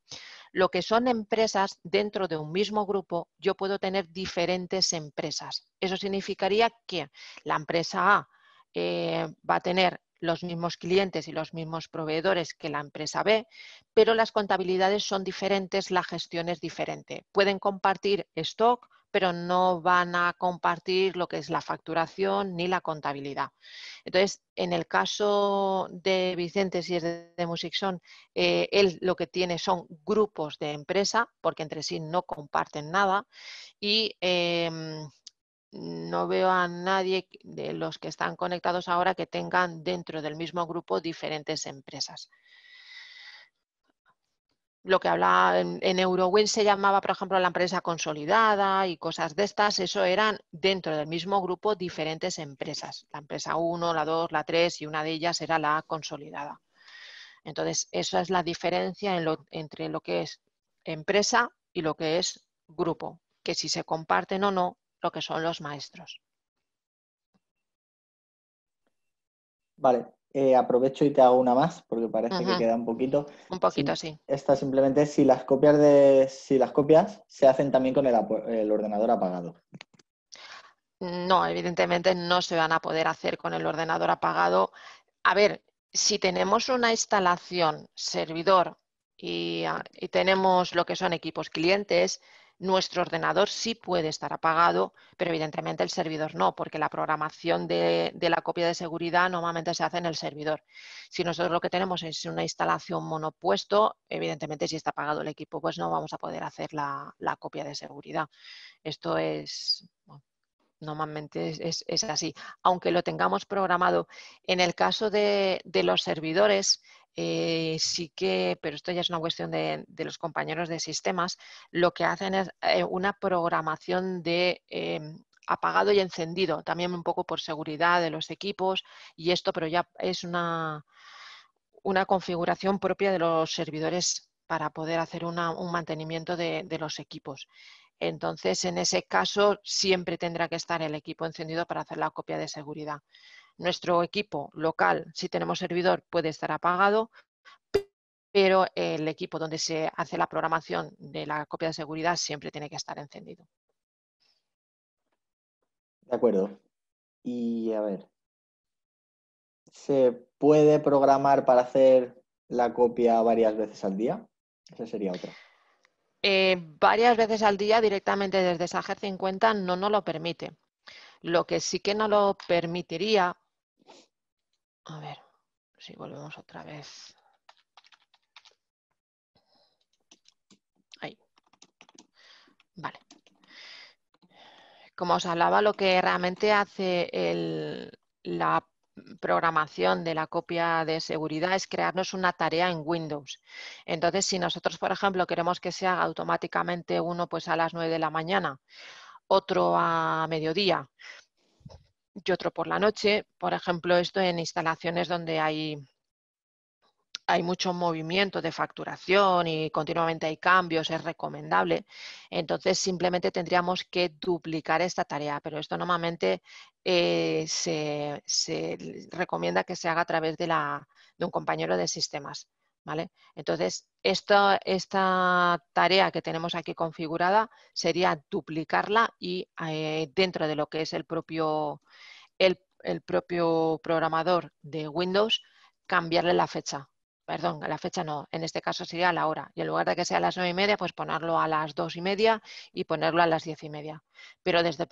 Lo que son empresas, dentro de un mismo grupo, yo puedo tener diferentes empresas. Eso significaría que la empresa A va a tener los mismos clientes y los mismos proveedores que la empresa B, pero las contabilidades son diferentes, la gestión es diferente. Pueden compartir stock, pero no van a compartir lo que es la facturación ni la contabilidad. Entonces, en el caso de Vicente, si es de Musicson, él lo que tiene son grupos de empresa, porque entre sí no comparten nada, y no veo a nadie de los que están conectados ahora que tengan dentro del mismo grupo diferentes empresas. Lo que hablaba en Eurowin se llamaba, por ejemplo, la empresa consolidada y cosas de estas, eso eran dentro del mismo grupo diferentes empresas. La empresa 1, la 2, la 3 y una de ellas era la consolidada. Entonces, esa es la diferencia entre lo que es empresa y lo que es grupo, que si se comparten o no lo que son los maestros. Vale, aprovecho y te hago una más porque parece que queda un poquito. Un poquito, sí. Esta simplemente si las copias se hacen también con el ordenador apagado. No, evidentemente no se van a poder hacer con el ordenador apagado. A ver, si tenemos una instalación servidor y tenemos lo que son equipos clientes, nuestro ordenador sí puede estar apagado, pero evidentemente el servidor no, porque la programación de la copia de seguridad normalmente se hace en el servidor. Si nosotros lo que tenemos es una instalación monopuesto, evidentemente si está apagado el equipo, pues no vamos a poder hacer la copia de seguridad. Esto es... Bueno, normalmente es así, aunque lo tengamos programado. En el caso de los servidores, sí que, pero esto ya es una cuestión de los compañeros de sistemas, lo que hacen es una programación de apagado y encendido, también un poco por seguridad de los equipos y esto, pero ya es una configuración propia de los servidores para poder hacer un mantenimiento de los equipos. Entonces, en ese caso, siempre tendrá que estar el equipo encendido para hacer la copia de seguridad. Nuestro equipo local, si tenemos servidor, puede estar apagado, pero el equipo donde se hace la programación de la copia de seguridad siempre tiene que estar encendido. De acuerdo. Y a ver, ¿se puede programar para hacer la copia varias veces al día? Esa sería otra. Varias veces al día directamente desde SAGE 50 no nos lo permite. Lo que sí que no lo permitiría, a ver, si volvemos otra vez. Ahí. Vale. Como os hablaba, lo que realmente hace la programación de la copia de seguridad es crearnos una tarea en Windows. Entonces, si nosotros, por ejemplo, queremos que se haga automáticamente uno pues a las 9 de la mañana, otro a mediodía y otro por la noche, por ejemplo, esto en instalaciones donde hay mucho movimiento de facturación y continuamente hay cambios, es recomendable. Entonces, simplemente tendríamos que duplicar esta tarea, pero esto normalmente se recomienda que se haga a través de un compañero de sistemas. ¿Vale? Entonces, esta tarea que tenemos aquí configurada sería duplicarla y dentro de lo que es el propio programador de Windows, cambiarle la fecha. Perdón, la fecha no, en este caso sería la hora. Y en lugar de que sea a las 9:30, pues ponerlo a las 2:30 y ponerlo a las 10:30. Pero desde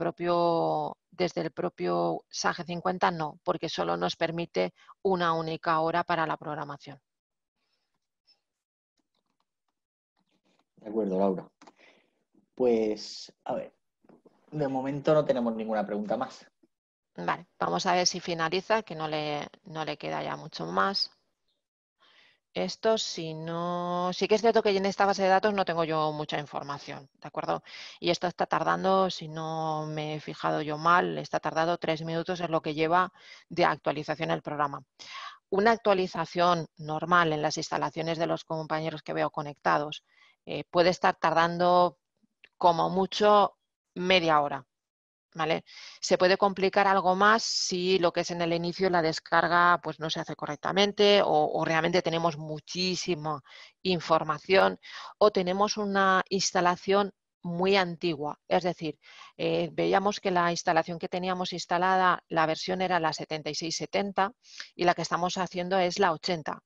el propio SAGE 50 no, porque solo nos permite una única hora para la programación. De acuerdo, Laura. Pues, a ver, de momento no tenemos ninguna pregunta más. Vale, vamos a ver si finaliza, que no le queda ya mucho más. Esto, si no, sí que es cierto que en esta base de datos no tengo yo mucha información, ¿de acuerdo? Y esto está tardando, si no me he fijado yo mal, está tardando 3 minutos, es lo que lleva de actualización el programa. Una actualización normal en las instalaciones de los compañeros que veo conectados puede estar tardando como mucho media hora. ¿Vale? Se puede complicar algo más si lo que es en el inicio la descarga pues no se hace correctamente o realmente tenemos muchísima información o tenemos una instalación muy antigua. Es decir, veíamos que la instalación que teníamos instalada, la versión era la 7670 y la que estamos haciendo es la 80.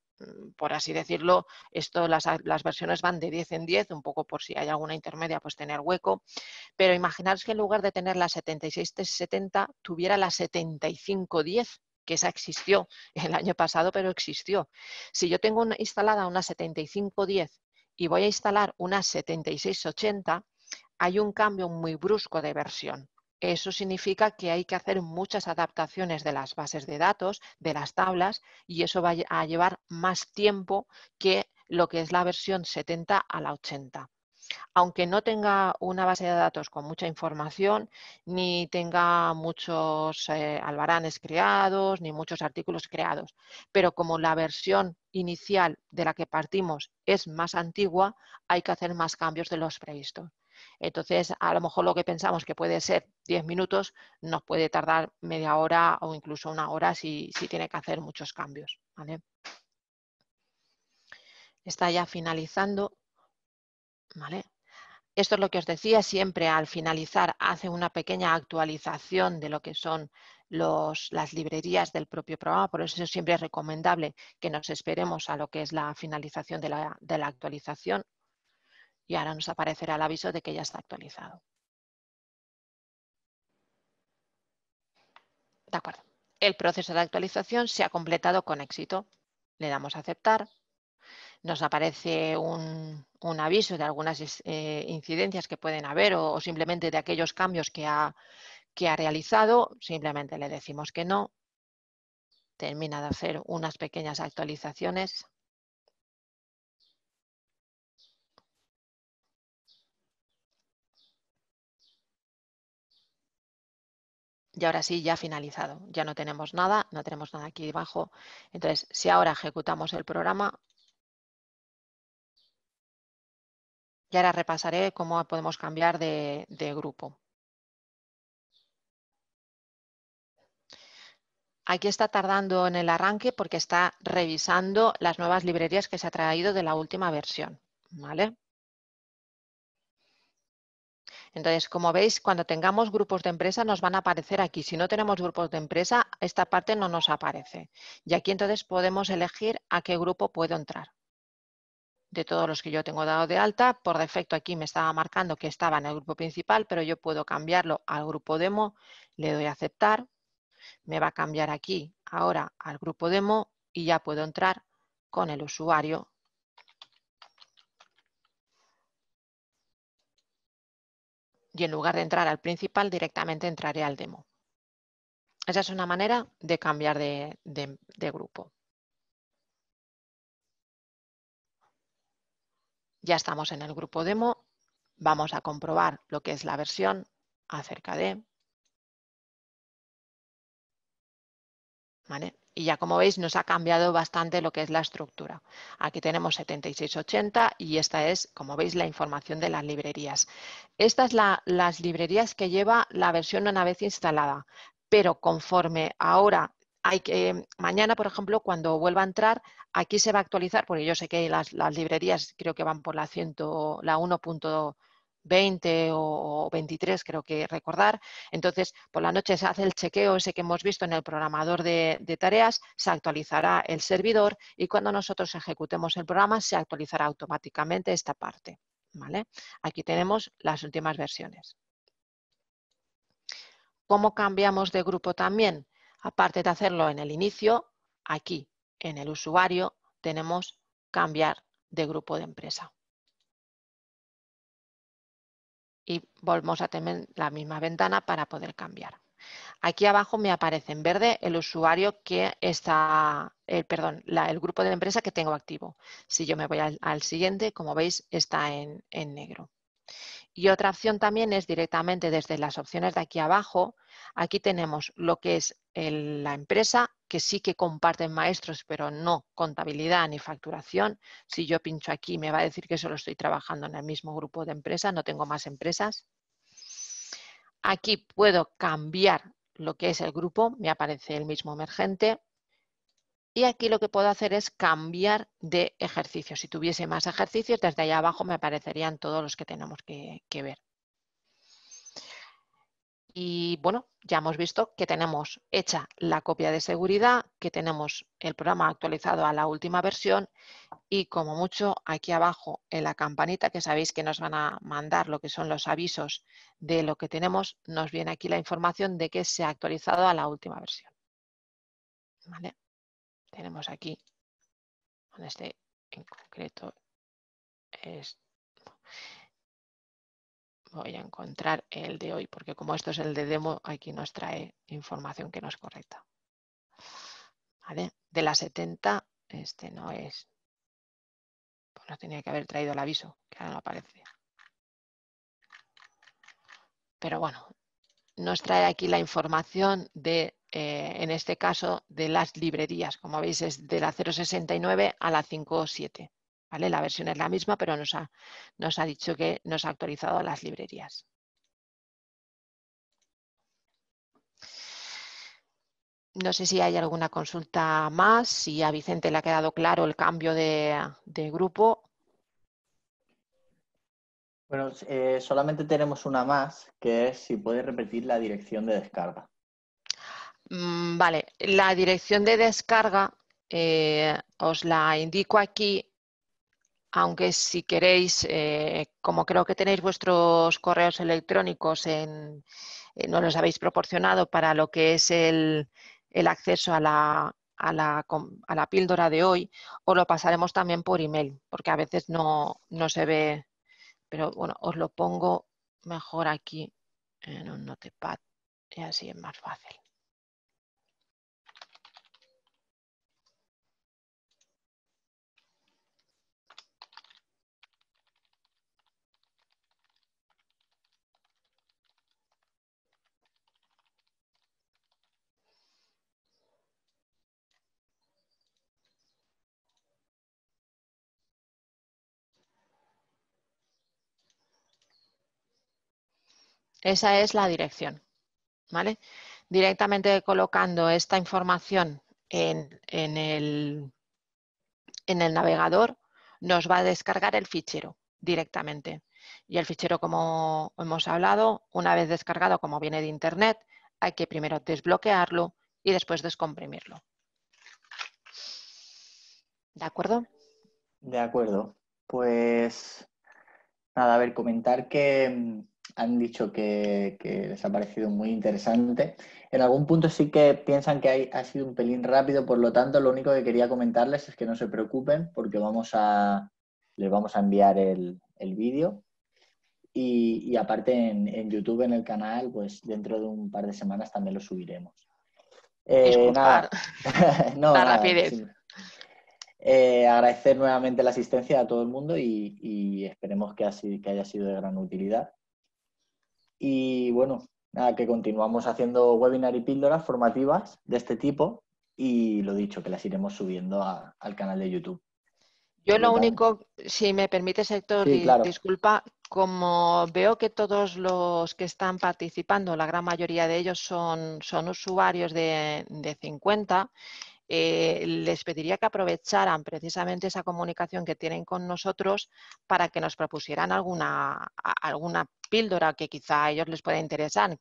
Por así decirlo, las versiones van de 10 en 10, un poco por si hay alguna intermedia, pues tener hueco. Pero imaginaos que en lugar de tener la 7670, tuviera la 7510, que esa existió el año pasado, pero existió. Si yo tengo instalada una 7510 y voy a instalar una 7680, hay un cambio muy brusco de versión. Eso significa que hay que hacer muchas adaptaciones de las bases de datos, de las tablas, y eso va a llevar más tiempo que lo que es la versión 70 a la 80. Aunque no tenga una base de datos con mucha información, ni tenga muchos albaranes creados, ni muchos artículos creados. Pero como la versión inicial de la que partimos es más antigua, hay que hacer más cambios de los previstos. Entonces, a lo mejor lo que pensamos que puede ser 10 minutos, nos puede tardar media hora o incluso una hora si tiene que hacer muchos cambios, ¿vale? Está ya finalizando, ¿vale? Esto es lo que os decía, siempre al finalizar hace una pequeña actualización de lo que son las librerías del propio programa, por eso siempre es recomendable que nos esperemos a lo que es la finalización de la actualización y ahora nos aparecerá el aviso de que ya está actualizado. De acuerdo. El proceso de actualización se ha completado con éxito. Le damos a aceptar. Nos aparece un aviso de algunas incidencias que pueden haber o simplemente de aquellos cambios que ha realizado. Simplemente le decimos que no. Termina de hacer unas pequeñas actualizaciones. Y ahora sí, ya ha finalizado. Ya no tenemos nada aquí debajo. Entonces, si ahora ejecutamos el programa, y ahora repasaré cómo podemos cambiar de grupo. Aquí está tardando en el arranque porque está revisando las nuevas librerías que se ha traído de la última versión, ¿vale? Entonces, como veis, cuando tengamos grupos de empresa nos van a aparecer aquí. Si no tenemos grupos de empresa, esta parte no nos aparece. Y aquí entonces podemos elegir a qué grupo puedo entrar. De todos los que yo tengo dado de alta, por defecto aquí me estaba marcando que estaba en el grupo principal, pero yo puedo cambiarlo al grupo demo, le doy a aceptar, me va a cambiar aquí ahora al grupo demo y ya puedo entrar con el usuario. Y en lugar de entrar al principal, directamente entraré al demo. Esa es una manera de cambiar de grupo. Ya estamos en el grupo demo. Vamos a comprobar lo que es la versión acerca de. ¿Vale? Y ya como veis nos ha cambiado bastante lo que es la estructura. Aquí tenemos 7680 y esta es, como veis, la información de las librerías. Estas son las librerías que lleva la versión una vez instalada, pero conforme ahora mañana, por ejemplo, cuando vuelva a entrar, aquí se va a actualizar, porque yo sé que las librerías creo que van por la 1.20 o 23, creo que recordar. Entonces, por la noche se hace el chequeo ese que hemos visto en el programador de tareas, se actualizará el servidor y cuando nosotros ejecutemos el programa se actualizará automáticamente esta parte. ¿Vale? Aquí tenemos las últimas versiones. ¿Cómo cambiamos de grupo también? Aparte de hacerlo en el inicio, aquí en el usuario tenemos cambiar de grupo de empresa. Y volvemos a tener la misma ventana para poder cambiar. Aquí abajo me aparece en verde el usuario que está, el grupo de empresa que tengo activo. Si yo me voy al siguiente, como veis, está en negro. Y otra opción también es directamente desde las opciones de aquí abajo. Aquí tenemos lo que es la empresa, que sí que comparten maestros, pero no contabilidad ni facturación. Si yo pincho aquí me va a decir que solo estoy trabajando en el mismo grupo de empresa, no tengo más empresas. Aquí puedo cambiar lo que es el grupo, me aparece el mismo emergente. Y aquí lo que puedo hacer es cambiar de ejercicio. Si tuviese más ejercicios, desde allá abajo me aparecerían todos los que tenemos que ver. Y bueno, ya hemos visto que tenemos hecha la copia de seguridad, que tenemos el programa actualizado a la última versión y como mucho aquí abajo en la campanita, que sabéis que nos van a mandar lo que son los avisos de lo que tenemos, nos viene aquí la información de que se ha actualizado a la última versión. ¿Vale? Tenemos aquí, con este en concreto, voy a encontrar el de hoy, porque como esto es el de demo, aquí nos trae información que no es correcta. ¿Vale? De la 70, este no es. Pues no tenía que haber traído el aviso, que ahora no aparece. Pero bueno, nos trae aquí la información de, en este caso, de las librerías. Como veis, es de la 069 a la 57. ¿Vale? La versión es la misma, pero nos ha dicho que nos ha actualizado las librerías. No sé si hay alguna consulta más, si a Vicente le ha quedado claro el cambio de grupo. Bueno, solamente tenemos una más, que es si puedes repetir la dirección de descarga. Vale, la dirección de descarga os la indico aquí, aunque si queréis, como creo que tenéis vuestros correos electrónicos, no los habéis proporcionado para lo que es el acceso a la píldora de hoy, os lo pasaremos también por email, porque a veces no se ve, pero bueno, os lo pongo mejor aquí en un notepad y así es más fácil. Esa es la dirección, ¿vale? Directamente colocando esta información en el navegador, nos va a descargar el fichero directamente. Y el fichero, como hemos hablado, una vez descargado, como viene de Internet, hay que primero desbloquearlo y después descomprimirlo. ¿De acuerdo? De acuerdo. Pues nada, a ver, comentar que han dicho que les ha parecido muy interesante. En algún punto sí que piensan que ha sido un pelín rápido, por lo tanto, lo único que quería comentarles es que no se preocupen porque les vamos a enviar el vídeo. Y aparte en YouTube, en el canal, pues dentro de un par de semanas también lo subiremos. Disculpar Nada, no, la nada. rapidez. Agradecer nuevamente la asistencia a todo el mundo y esperemos que haya sido de gran utilidad. Y bueno, nada, que continuamos haciendo webinar y píldoras formativas de este tipo y lo dicho, que las iremos subiendo al canal de YouTube. Yo Por lo lo tanto, único, si me permites, Héctor, sí, claro. disculpa, como veo que todos los que están participando, la gran mayoría de ellos son usuarios de 50, les pediría que aprovecharan precisamente esa comunicación que tienen con nosotros para que nos propusieran alguna píldora que quizá a ellos les pueda interesar,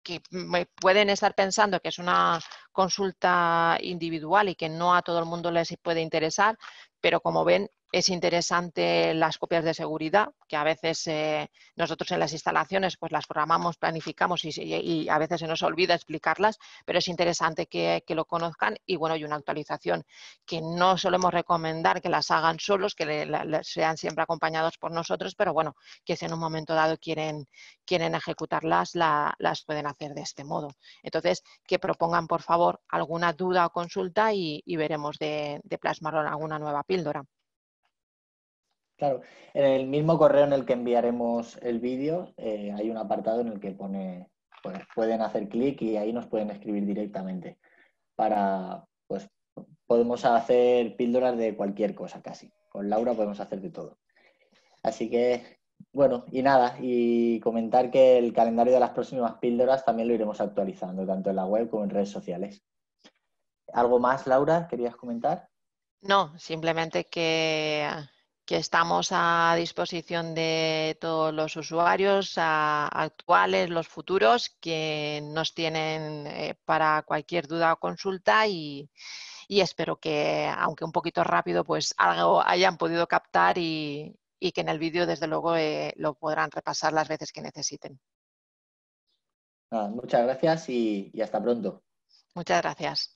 que pueden estar pensando que es una consulta individual y que no a todo el mundo les puede interesar, pero como ven, es interesante las copias de seguridad, que a veces nosotros en las instalaciones pues las programamos, planificamos y a veces se nos olvida explicarlas, pero es interesante que lo conozcan y bueno, y una actualización que no solemos recomendar que las hagan solos, que sean siempre acompañados por nosotros, pero bueno, que si en un momento dado quieren ejecutarlas, las pueden hacer de este modo. Entonces, que propongan, por favor, alguna duda o consulta y veremos de plasmar alguna nueva píldora. Claro, en el mismo correo en el que enviaremos el vídeo hay un apartado en el que pone, pues pueden hacer clic y ahí nos pueden escribir directamente pues podemos hacer píldoras de cualquier cosa casi. Con Laura podemos hacer de todo. Así que, bueno, y nada, y comentar que el calendario de las próximas píldoras también lo iremos actualizando, tanto en la web como en redes sociales. ¿Algo más, Laura, querías comentar? No, simplemente que estamos a disposición de todos los usuarios actuales, los futuros, que nos tienen para cualquier duda o consulta y espero que, aunque un poquito rápido, pues algo hayan podido captar y que en el vídeo, desde luego, lo podrán repasar las veces que necesiten. Nada, muchas gracias y hasta pronto. Muchas gracias.